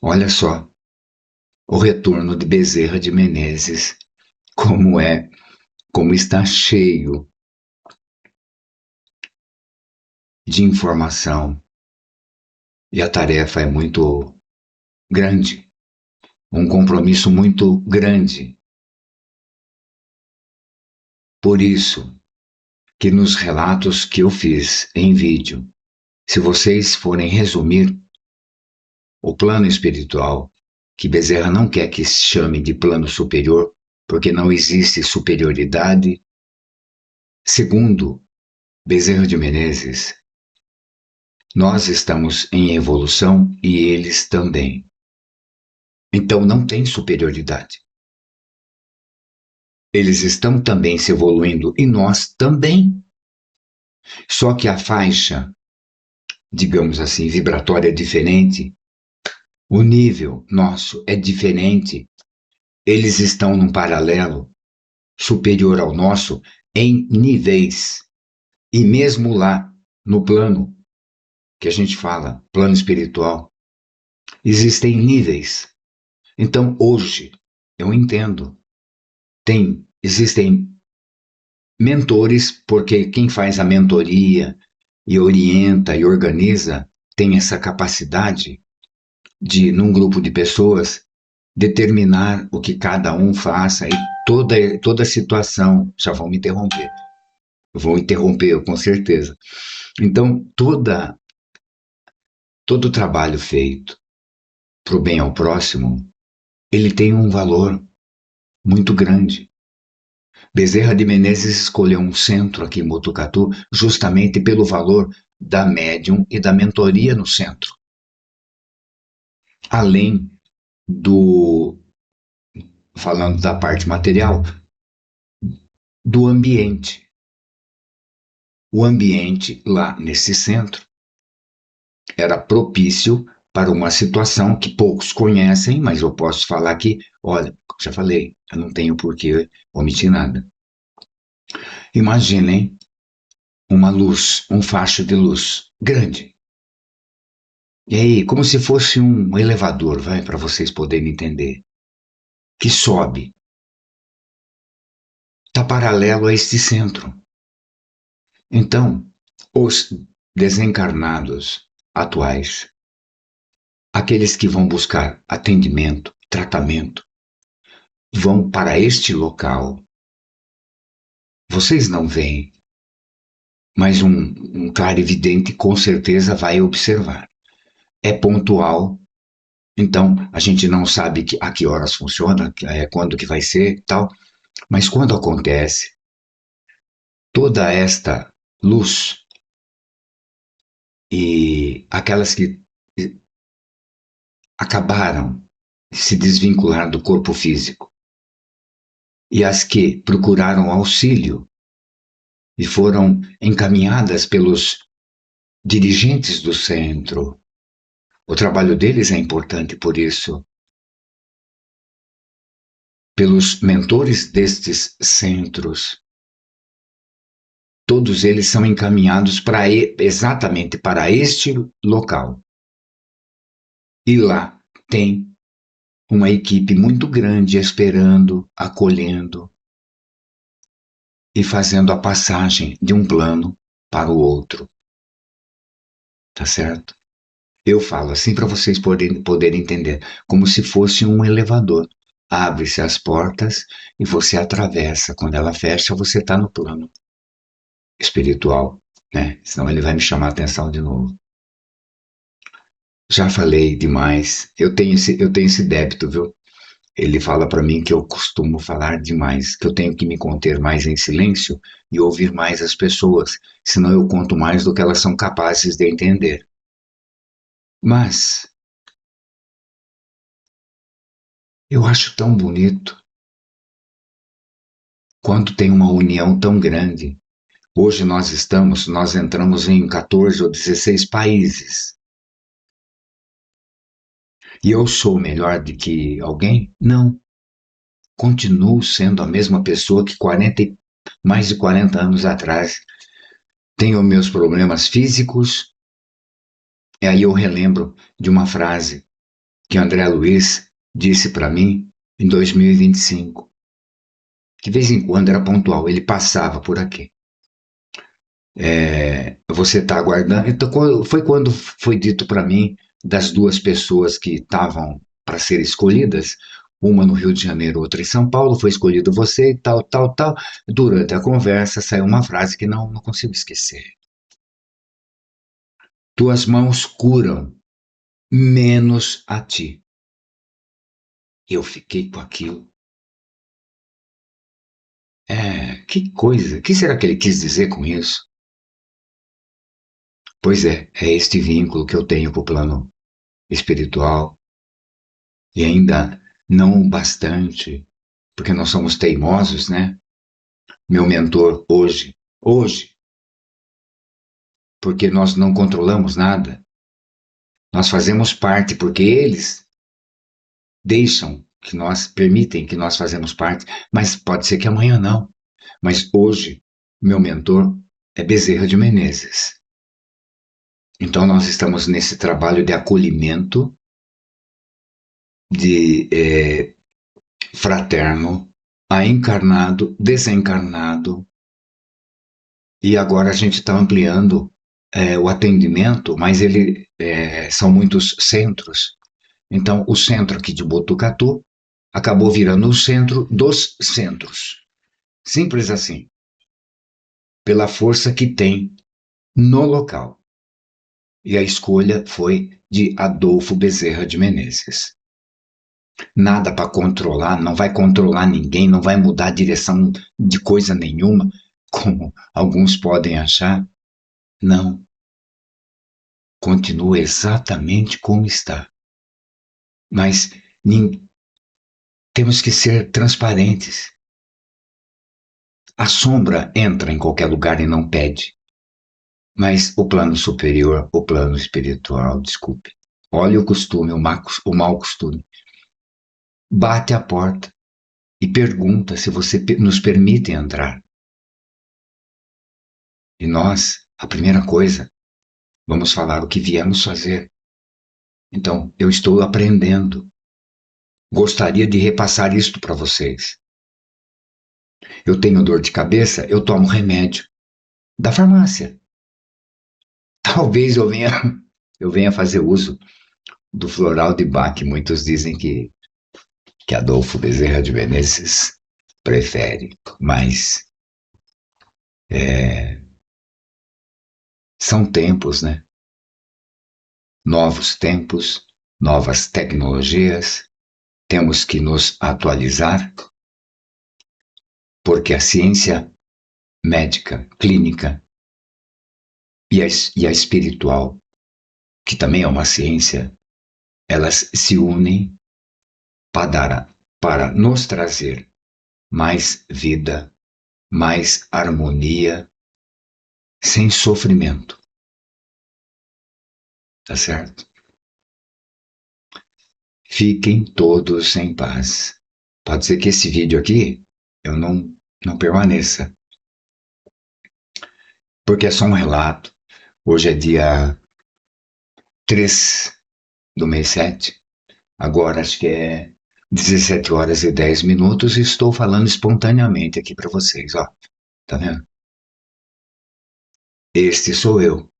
Olha só, o retorno de Bezerra de Menezes, como é, como está cheio de informação e a tarefa é muito grande, um compromisso muito grande. Por isso que nos relatos que eu fiz em vídeo, se vocês forem resumir o plano espiritual, que Bezerra não quer que se chame de plano superior, porque não existe superioridade. Segundo Bezerra de Menezes, nós estamos em evolução e eles também. Então não tem superioridade. Eles estão também se evoluindo e nós também. Só que a faixa, digamos assim, vibratória é diferente, o nível nosso é diferente. Eles estão num paralelo superior ao nosso em níveis. E mesmo lá, no plano que a gente fala, plano espiritual, existem níveis. Então, hoje, eu entendo, existem mentores, porque quem faz a mentoria e orienta e organiza tem essa capacidade de, num grupo de pessoas, determinar o que cada um faça e toda situação. Já vão me interromper. Vou interromper, com certeza. Então, todo o trabalho feito para o bem ao próximo, ele tem um valor muito grande. Bezerra de Menezes escolheu um centro aqui em Botucatu justamente pelo valor da médium e da mentoria no centro. Além do, falando da parte material, do ambiente. O ambiente lá nesse centro era propício para uma situação que poucos conhecem, mas eu posso falar aqui, olha, já falei, eu não tenho por que omitir nada. Imaginem uma luz, um facho de luz grande. E aí, como se fosse um elevador, vai, para vocês poderem entender, que sobe, está paralelo a este centro. Então, os desencarnados atuais, aqueles que vão buscar atendimento, tratamento, vão para este local. Vocês não veem, mas um clarividente com certeza vai observar. É pontual, então a gente não sabe a que horas funciona, quando que vai ser, tal, mas quando acontece, toda esta luz e aquelas que acabaram de se desvincular do corpo físico e as que procuraram auxílio e foram encaminhadas pelos dirigentes do centro. O trabalho deles é importante por isso. Pelos mentores destes centros. Todos eles são encaminhados exatamente para este local. E lá tem uma equipe muito grande esperando, acolhendo e fazendo a passagem de um plano para o outro. Tá certo? Eu falo assim para vocês poderem entender, como se fosse um elevador. Abre-se as portas e você atravessa. Quando ela fecha, você está no plano espiritual, né? Senão ele vai me chamar a atenção de novo. Já falei demais. Eu tenho esse débito, viu? Ele fala para mim que eu costumo falar demais, que eu tenho que me conter mais em silêncio e ouvir mais as pessoas, senão eu conto mais do que elas são capazes de entender. Mas eu acho tão bonito quando tem uma união tão grande. Hoje nós entramos em 14 ou 16 países. E eu sou melhor do que alguém? Não. Continuo sendo a mesma pessoa que mais de 40 anos atrás. Tenho meus problemas físicos, e aí eu relembro de uma frase que André Luiz disse para mim em 2025. De vez em quando era pontual, ele passava por aqui. Você está aguardando. Então, foi quando foi dito para mim das duas pessoas que estavam para ser escolhidas, uma no Rio de Janeiro, outra em São Paulo, foi escolhido você e tal, tal, tal. Durante a conversa saiu uma frase que não consigo esquecer. Tuas mãos curam, menos a ti. Eu fiquei com aquilo. Que coisa. O que será que ele quis dizer com isso? Pois é este vínculo que eu tenho com o plano espiritual e ainda não o bastante, porque nós somos teimosos, né? Meu mentor hoje, porque nós não controlamos nada, nós fazemos parte porque eles deixam que nós, permitem que nós fazemos parte, mas pode ser que amanhã não. Mas hoje, meu mentor é Bezerra de Menezes. Então nós estamos nesse trabalho de acolhimento, de fraterno, a encarnado, desencarnado, e agora a gente está ampliando o atendimento, mas são muitos centros. Então, o centro aqui de Botucatu acabou virando o centro dos centros. Simples assim, pela força que tem no local. E a escolha foi de Adolfo Bezerra de Menezes. Nada para controlar, não vai controlar ninguém, não vai mudar a direção de coisa nenhuma, como alguns podem achar. Não. Continua exatamente como está. Mas temos que ser transparentes. A sombra entra em qualquer lugar e não pede. Mas o plano superior, o plano espiritual, desculpe. Olha o costume, o mau costume. Bate a porta e pergunta se você nos permite entrar. E nós, a primeira coisa, vamos falar o que viemos fazer. Então, eu estou aprendendo. Gostaria de repassar isto para vocês. Eu tenho dor de cabeça, eu tomo remédio da farmácia. Talvez eu venha fazer uso do floral de Bach. Muitos dizem que Adolfo Bezerra de Menezes prefere, mas são tempos, né? Novos tempos, novas tecnologias, temos que nos atualizar, porque a ciência médica, clínica e a espiritual, que também é uma ciência, elas se unem para nos trazer mais vida, mais harmonia, sem sofrimento. Tá certo? Fiquem todos em paz. Pode ser que esse vídeo aqui eu não permaneça, porque é só um relato. Hoje é dia 3 do mês 7. Agora acho que é 17 horas e 10 minutos e estou falando espontaneamente aqui para vocês, ó. Tá vendo? Este sou eu.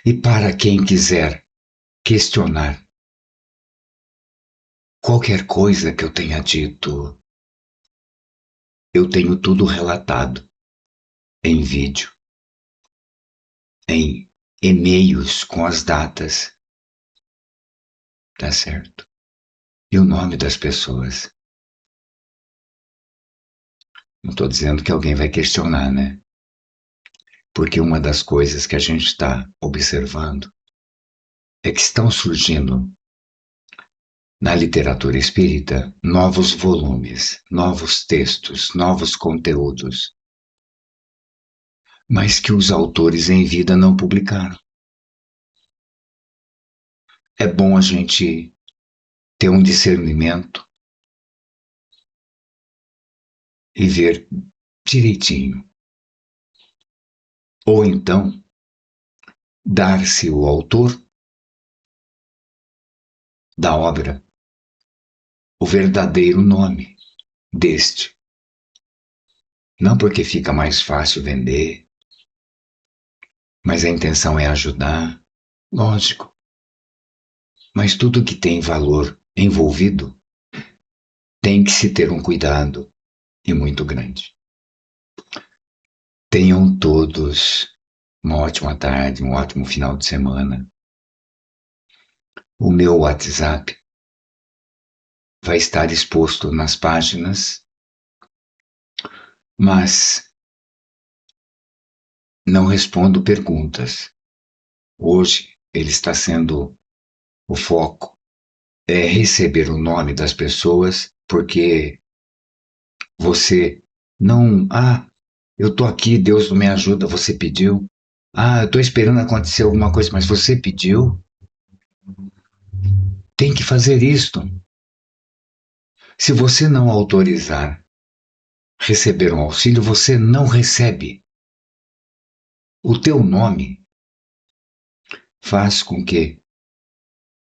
E para quem quiser questionar qualquer coisa que eu tenha dito, eu tenho tudo relatado em vídeo, em e-mails com as datas, tá certo? E o nome das pessoas. Não estou dizendo que alguém vai questionar, né? Porque uma das coisas que a gente está observando é que estão surgindo na literatura espírita novos volumes, novos textos, novos conteúdos, mas que os autores em vida não publicaram. É bom a gente ter um discernimento e ver direitinho. Ou então, dar-se o autor da obra o verdadeiro nome deste. Não porque fica mais fácil vender, mas a intenção é ajudar, lógico. Mas tudo que tem valor envolvido tem que se ter um cuidado e muito grande. Tenham todos uma ótima tarde, um ótimo final de semana. O meu WhatsApp vai estar exposto nas páginas, mas não respondo perguntas. Hoje ele está sendo o foco, é receber o nome das pessoas, porque você não, eu estou aqui, Deus não me ajuda, você pediu. Eu estou esperando acontecer alguma coisa, mas você pediu. Tem que fazer isto. Se você não autorizar receber um auxílio, você não recebe. O teu nome faz com que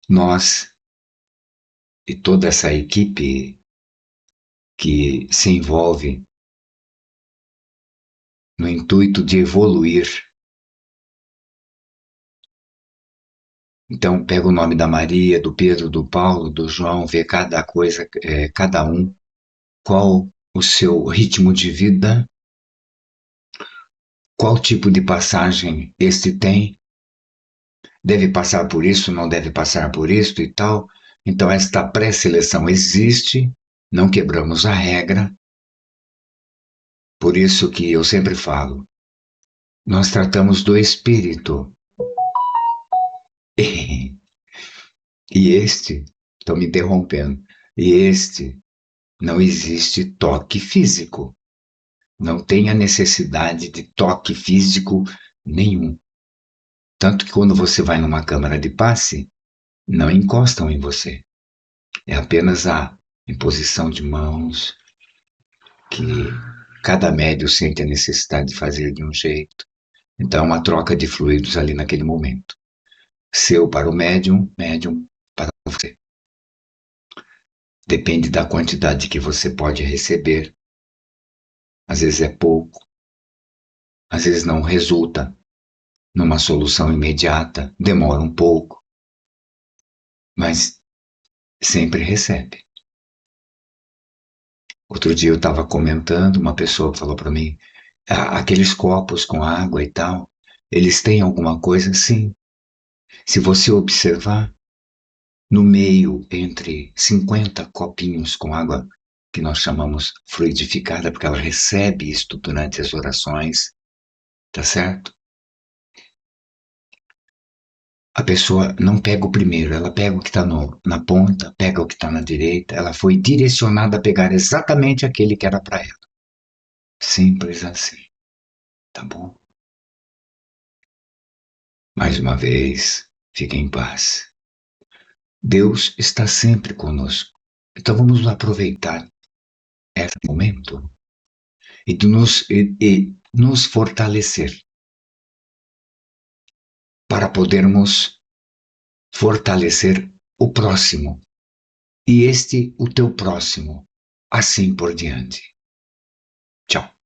nós e toda essa equipe que se envolve no intuito de evoluir. Então, pega o nome da Maria, do Pedro, do Paulo, do João, vê cada coisa, cada um, qual o seu ritmo de vida, qual tipo de passagem este tem, deve passar por isso, não deve passar por isso e tal. Então, esta pré-seleção existe, não quebramos a regra, por isso que eu sempre falo, nós tratamos do espírito. E este, estão me interrompendo, e este não existe toque físico. Não tem a necessidade de toque físico nenhum. Tanto que quando você vai numa câmara de passe, não encostam em você. É apenas a imposição de mãos, que cada médium sente a necessidade de fazer de um jeito. Então, é uma troca de fluidos ali naquele momento. Seu para o médium, médium para você. Depende da quantidade que você pode receber. Às vezes é pouco, às vezes não resulta numa solução imediata, demora um pouco, mas sempre recebe. Outro dia eu estava comentando, uma pessoa falou para mim, aqueles copos com água e tal, eles têm alguma coisa? Sim. Se você observar, no meio, entre 50 copinhos com água, que nós chamamos fluidificada, porque ela recebe isto durante as orações, tá certo? A pessoa não pega o primeiro, ela pega o que está na ponta, pega o que está na direita, ela foi direcionada a pegar exatamente aquele que era para ela. Simples assim, tá bom? Mais uma vez, fique em paz. Deus está sempre conosco. Então vamos aproveitar esse momento e nos fortalecer para podermos fortalecer o próximo e este o teu próximo, assim por diante. Tchau.